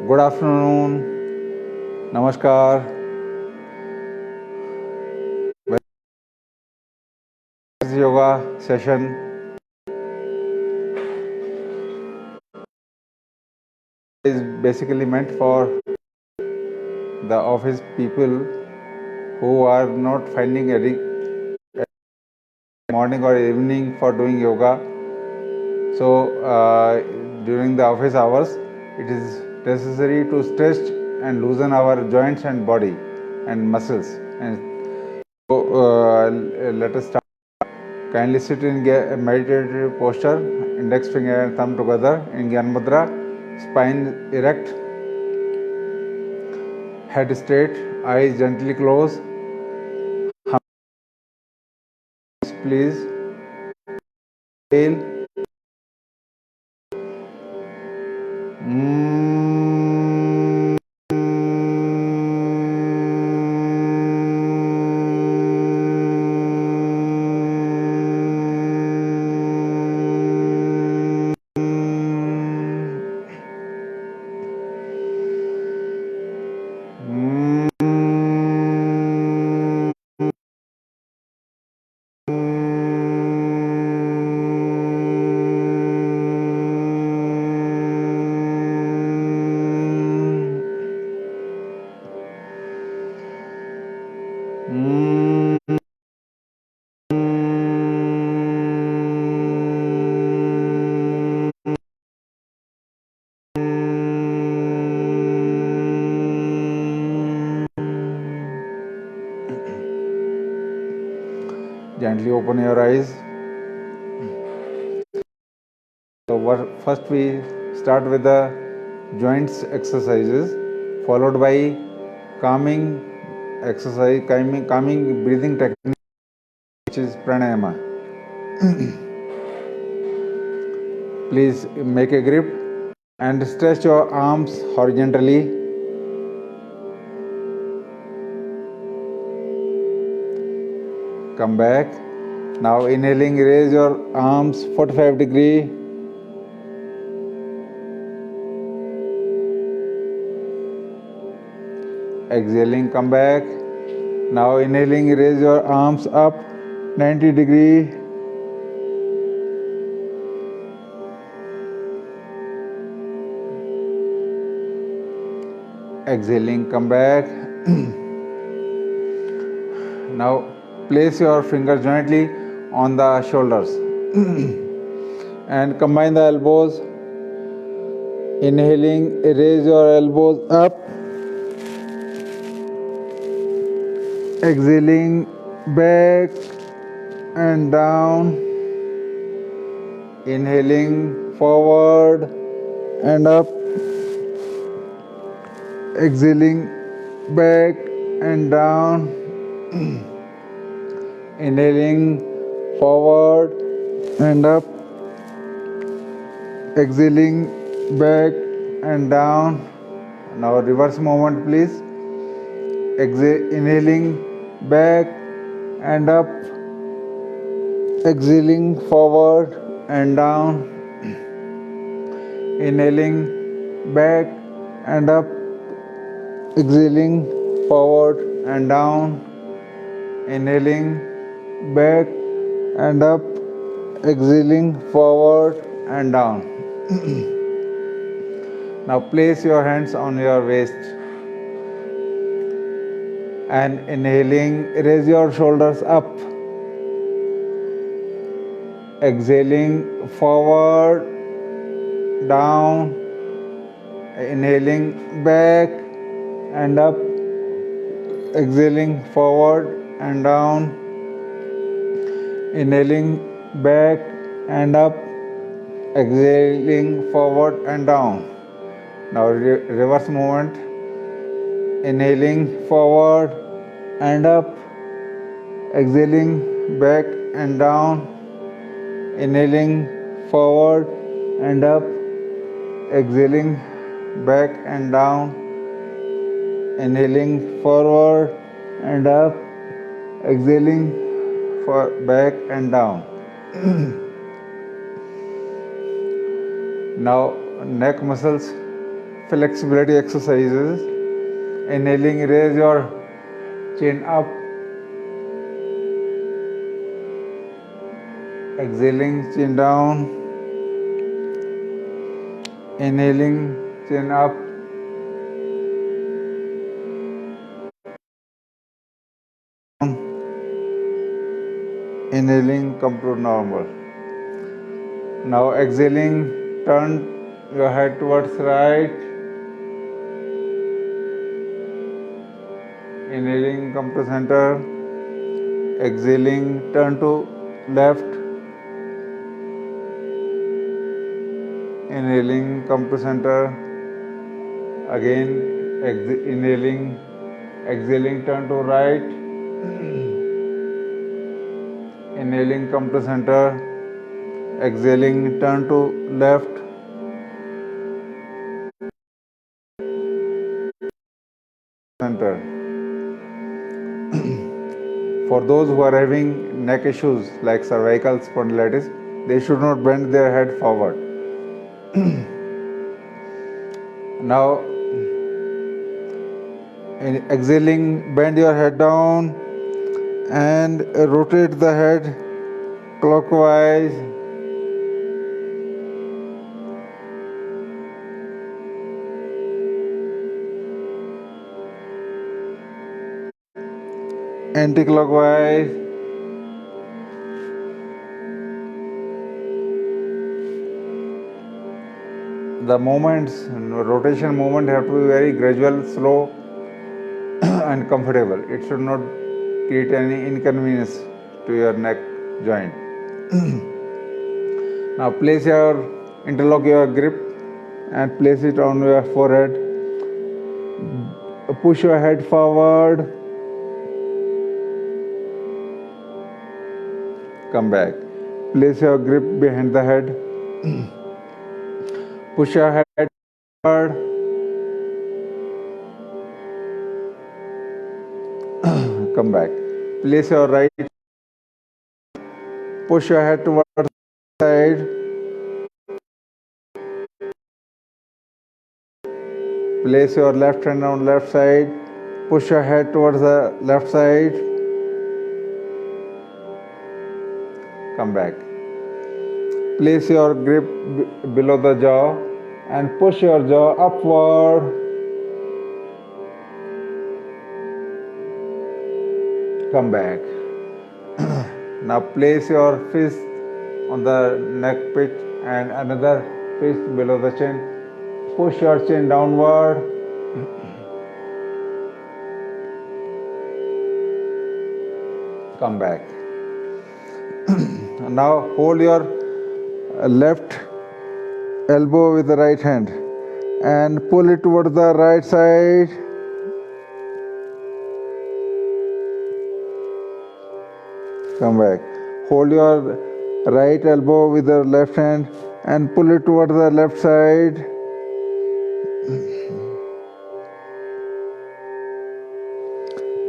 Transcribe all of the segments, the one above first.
Good afternoon. Namaskar. This is yoga session is basically meant for the office people who are not finding a morning or evening for doing yoga. So during the office hours, it is necessary to stretch and loosen our joints and body and muscles. And so let us start. Kindly sit in a meditative posture, index finger and thumb together in Gyan Mudra, spine erect, head straight, eyes gently closed. Please. Inhale. Gently open your eyes. So first we start with the joints exercises, followed by calming exercise, calming breathing technique, which is pranayama. Please make a grip and stretch your arms horizontally. Come back. Now inhaling, raise your arms 45 degree. Exhaling, come back. Now inhaling, raise your arms up 90 degree. Exhaling, come back. Now place your fingers jointly on the shoulders and combine the elbows. Inhaling, raise your elbows up. Exhaling, back and down. Inhaling, forward and up. Exhaling, back and down. Inhaling, forward and up. Exhaling, back and down. Now reverse movement, please. Inhaling, back and up. Exhaling, forward and down. Inhaling, back and up. Exhaling, forward and down. Inhaling, back and up. Exhaling, forward and down. Now place your hands on your waist and inhaling, raise your shoulders up. Exhaling, forward, down. Inhaling, back and up. Exhaling, forward and down. Inhaling, back and up. Exhaling, forward and down. Now reverse movement. Inhaling, forward and up. Exhaling, back and down. Inhaling, forward and up. Exhaling, back and down. Inhaling, forward and up. Exhaling, back and down. Now neck muscles flexibility exercises. Inhaling, raise your chin up. Exhaling, chin down. Inhaling, chin up. Inhaling, come to normal. Now exhaling, turn your head towards right. Inhaling, come to center. Exhaling, turn to left. Inhaling, come to center. Again, inhaling, exhaling, turn to right. Inhaling, come to center. Exhaling, turn to left. Center. For those who are having neck issues like cervical spondylitis, they should not bend their head forward. Now, in exhaling, bend your head down and rotate the head clockwise. Anti-clockwise. The rotation movement have to be very gradual, slow and comfortable. It should not create any inconvenience to your neck joint. Now interlock your grip and place it on your forehead. Push your head forward. Come back. Place your grip behind the head. Push your head forward. Come back. Place your right. Push your head towards the side. Place your left hand on left side. Push your head towards the left side. Come back. Place your grip below the jaw and push your jaw upward. Come back. Now place your fist on the neck pit and another fist below the chin. Push your chin downward. Come back. Now hold your left elbow with the right hand and pull it towards the right side. Come back. Hold your right elbow with the left hand and pull it towards the left side.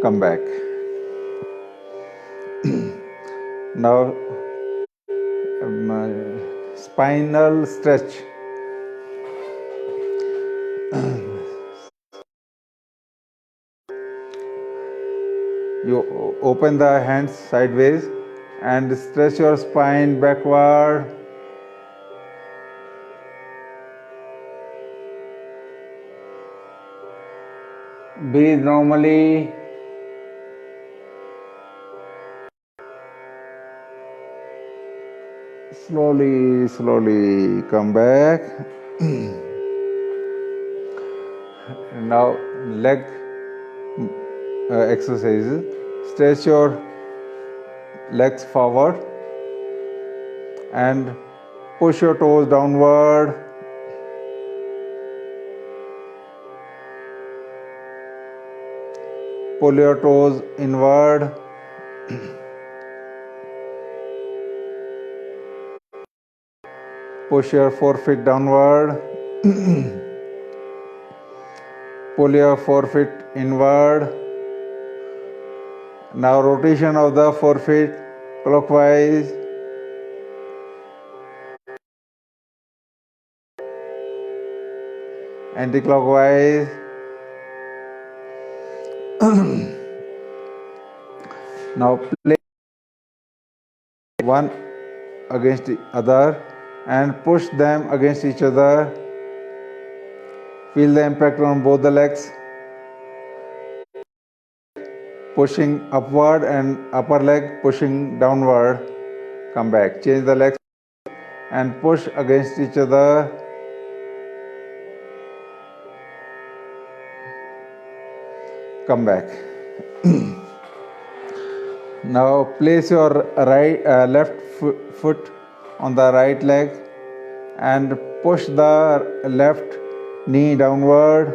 Come back. Now spinal stretch. You open the hands sideways and stretch your spine backward. Breathe normally. Slowly come back. Now leg exercises. Stretch your legs forward and push your toes downward. Pull your toes inward. Push your forefoot downward. Pull your forefoot inward. Now rotation of the forefoot clockwise. anti-clockwise. Now place one against the other and push them against each other. Feel the impact on both the legs. Pushing upward and upper leg pushing downward. Come back. Change the legs and push against each other. Come back. Now place your left foot on the right leg and push the left knee downward.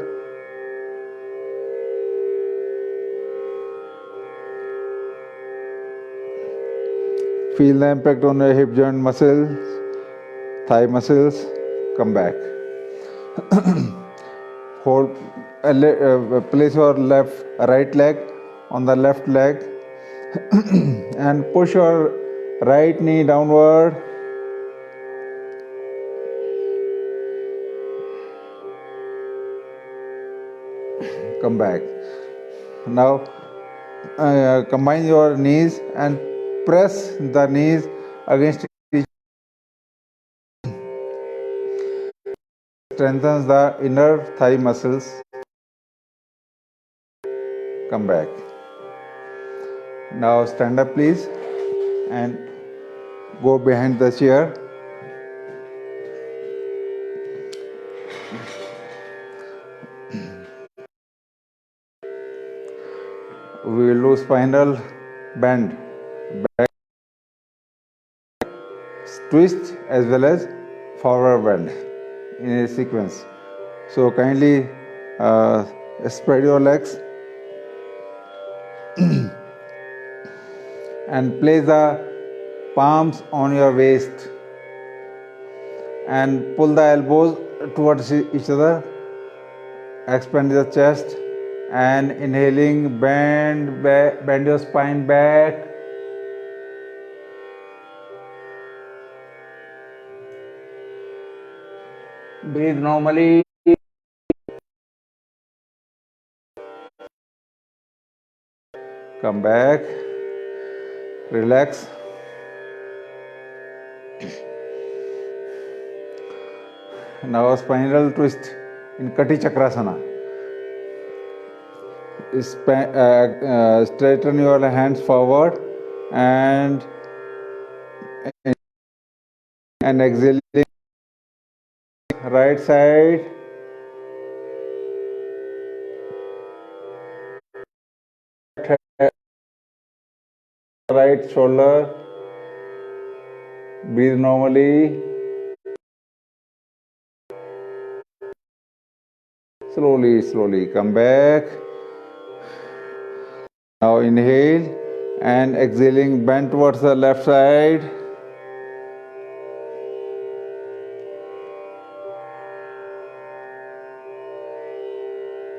Feel the impact on your hip joint muscles, thigh muscles. Come back. Hold. Place your right leg on the left leg and push your right knee downward. Come back. Now combine your knees and press the knees against each other. Strengthens the inner thigh muscles. Come back. Now stand up please and go behind the chair. We will do spinal bend, back twist as well as forward bend in a sequence. So kindly spread your legs and place the palms on your waist and pull the elbows towards each other. Expand the chest and inhaling, bend your spine back. Breathe normally. Come back. Relax. Now spinal twist in Kati Chakrasana. Straighten your hands forward and exhaling right side. Right shoulder. Breathe normally. Slowly come back. Now inhale and exhaling, bend towards the left side.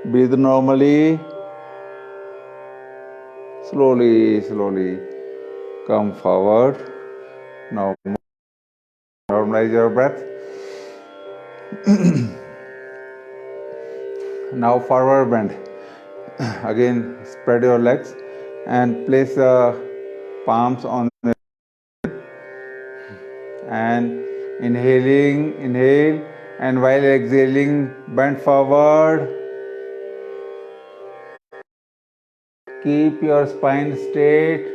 Breathe normally. Slowly come forward. Now normalize your breath. Now forward bend. Again spread your legs and place the palms on and inhale and while exhaling bend forward. Keep your spine straight.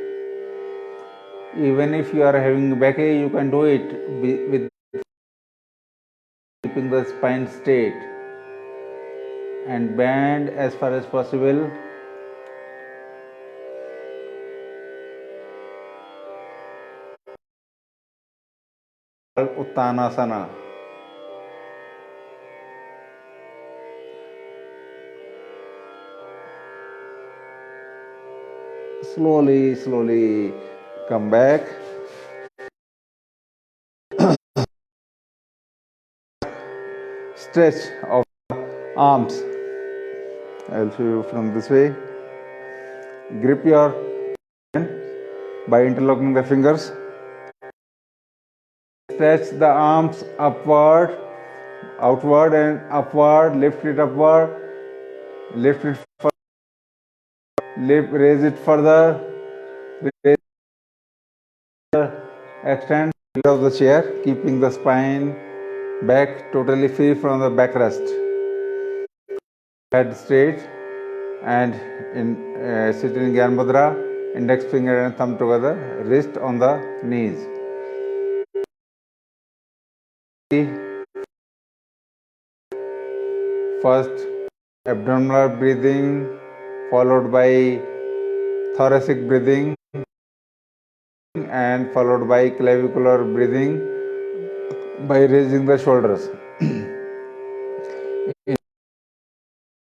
Even if you are having backache, you can do it with keeping the spine straight and bend as far as possible. Uttanasana. Slowly come back. Stretch of arms. I'll show you from this way. Grip your hand by interlocking the fingers. Stretch the arms upward outward and upward, lift it upward, lift it further, raise it further, extend of the chair, keeping the spine back totally free from the backrest. Head straight and sit in Gyan Mudra, index finger and thumb together, wrist on the knees. First abdominal breathing, followed by thoracic breathing, and followed by clavicular breathing by raising the shoulders.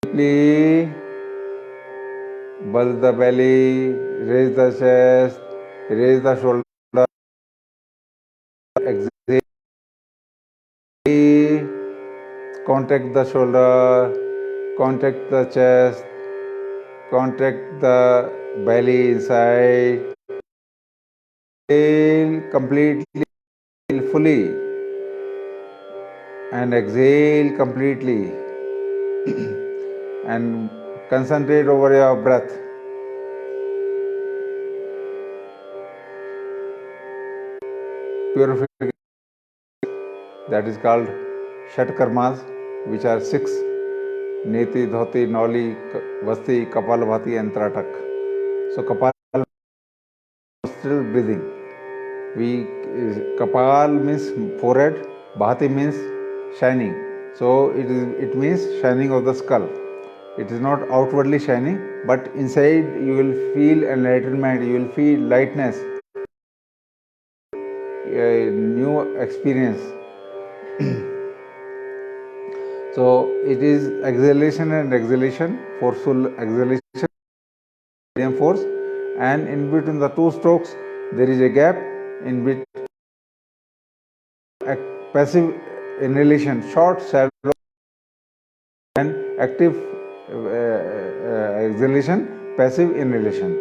Deeply bulge the belly, raise the chest, raise the shoulder, exhale, contract the shoulder, contract the chest, contract the belly inside, inhale completely, fully, and exhale completely, and concentrate over your breath. Purification, that is called Shat Karmas, which are 6: Neti, Dhoti, Nauli, Vasti, Kapalabhati, and Tratak. So Kapal still breathing. Kapal means forehead, Bhati means shining. So it means shining of the skull. It is not outwardly shining, but inside you will feel enlightenment, you will feel lightness, a new experience. So it is exhalation and exhalation, forceful exhalation, medium force, and in between the two strokes there is a gap. In between passive inhalation, short, shallow, and active exhalation, passive inhalation.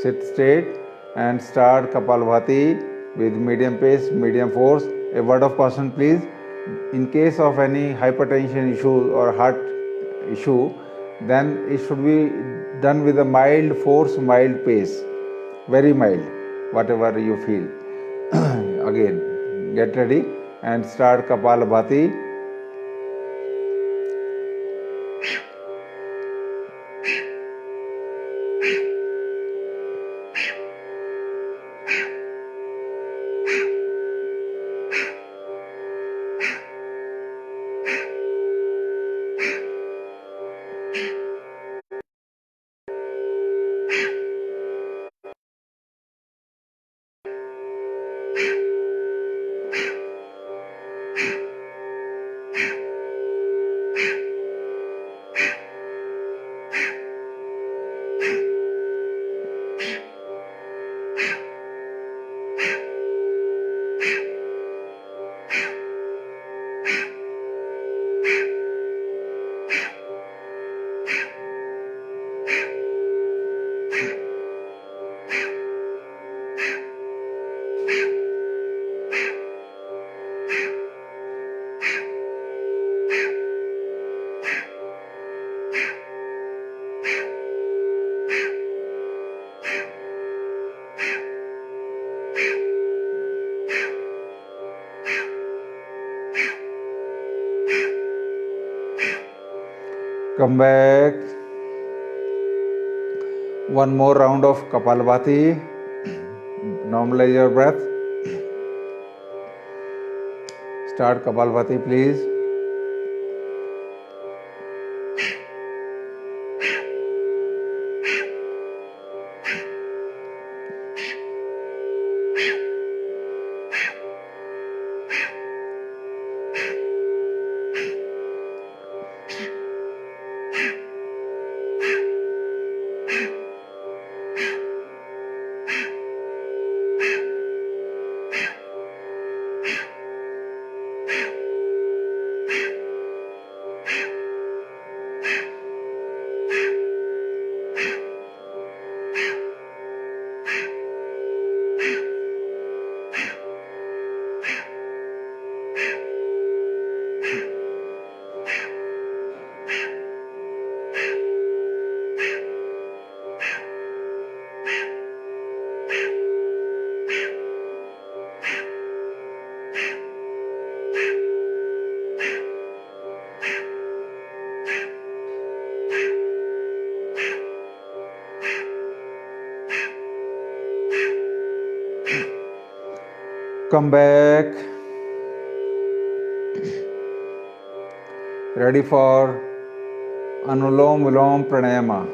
Sit straight and start Kapalbhati with medium pace, medium force. A word of caution, please. In case of any hypertension issue or heart issue, then it should be done with a mild force, mild pace, very mild, whatever you feel. Again, get ready and start Kapalbhati. Come back. One more round of Kapalbhati. Normalize your breath. Start Kapalbhati, please. Come back. Ready for Anulom Vilom Pranayama.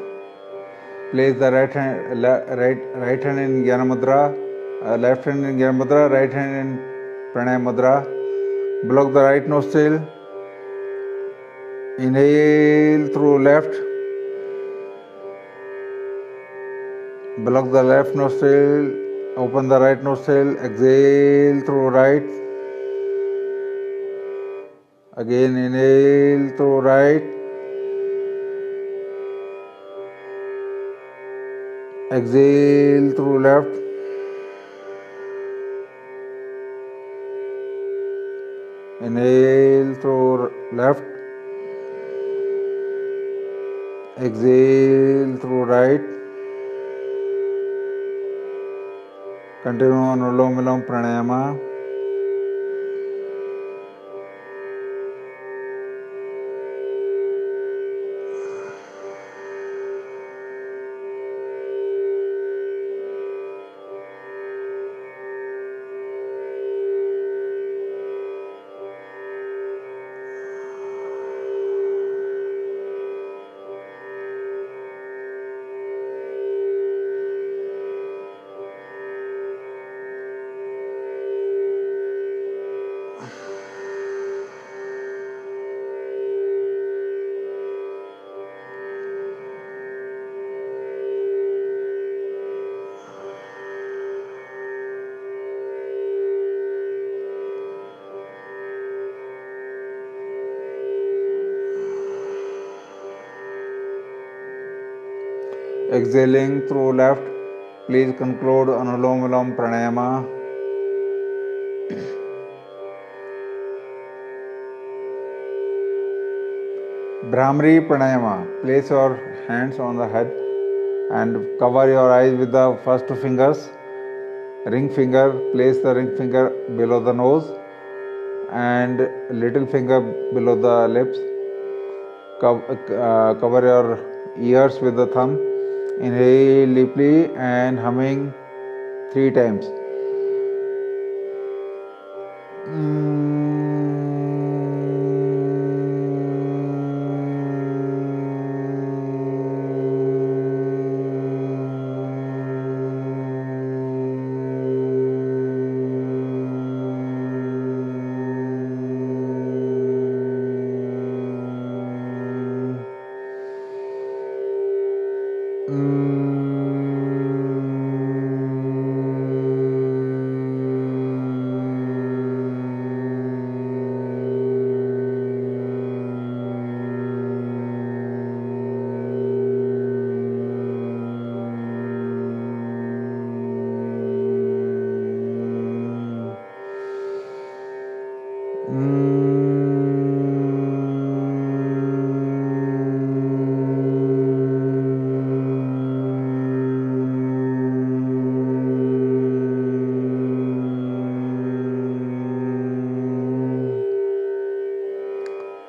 Place the right hand in Jnana Mudra, left hand in Jnana Mudra, right hand in Pranayama Mudra. Block the right nostril. Inhale through left. Block the left nostril. Open the right nostril. Exhale through right. Again inhale through right. Exhale through left. Inhale through left. Exhale through right. Continue Anulom Vilom Pranayama. Exhaling through left. Please conclude Anulom Vilom Pranayama. Brahmari Pranayama. Place your hands on the head and cover your eyes with the first two fingers. Ring finger, place the ring finger below the nose and little finger below the lips. Cover your ears with the thumb. Inhale deeply and humming 3 times.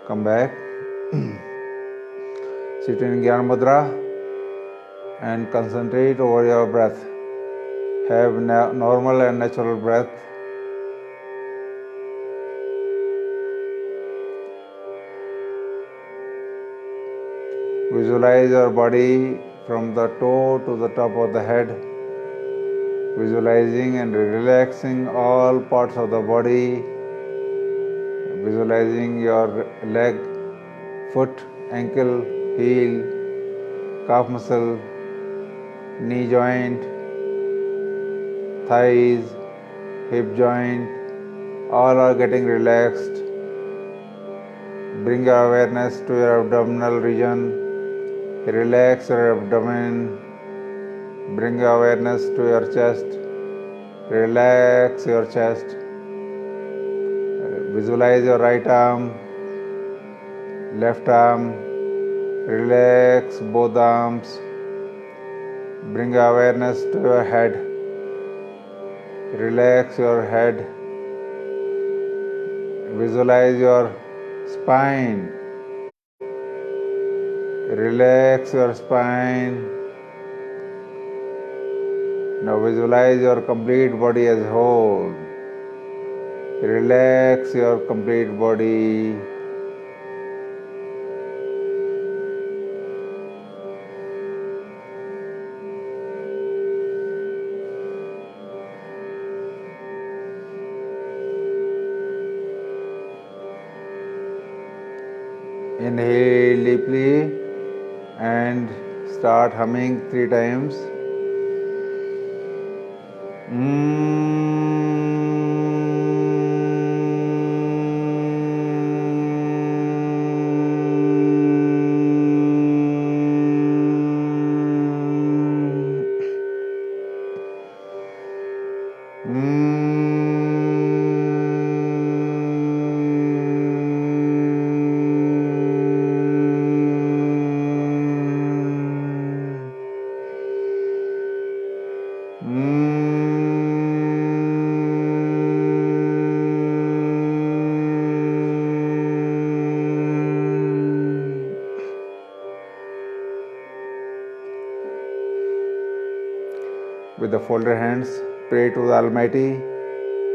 Come back. Sit in Jnana Mudra and concentrate over your breath. Have normal and natural breath. Visualize your body from the toe to the top of the head, visualizing and relaxing all parts of the body, visualizing your leg, foot, ankle, heel, calf muscle, knee joint, thighs, hip joint, all are getting relaxed. Bring your awareness to your abdominal region. Relax your abdomen. Bring your awareness to your chest. Relax your chest. Visualize your right arm, left arm. Relax both arms. Bring your awareness to your head. Relax your head. Visualize your spine. Relax your spine. Now visualize your complete body as a whole. Relax your complete body. Inhale deeply and start humming 3 times. With the folded hands, pray to the Almighty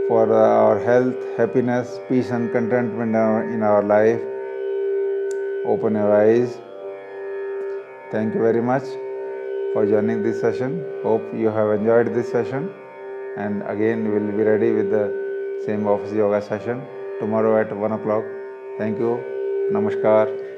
for our health, happiness, peace and contentment in our life. Open your eyes. Thank you very much for joining this session. Hope you have enjoyed this session. And again, we will be ready with the same office yoga session tomorrow at 1 o'clock. Thank you. Namaskar.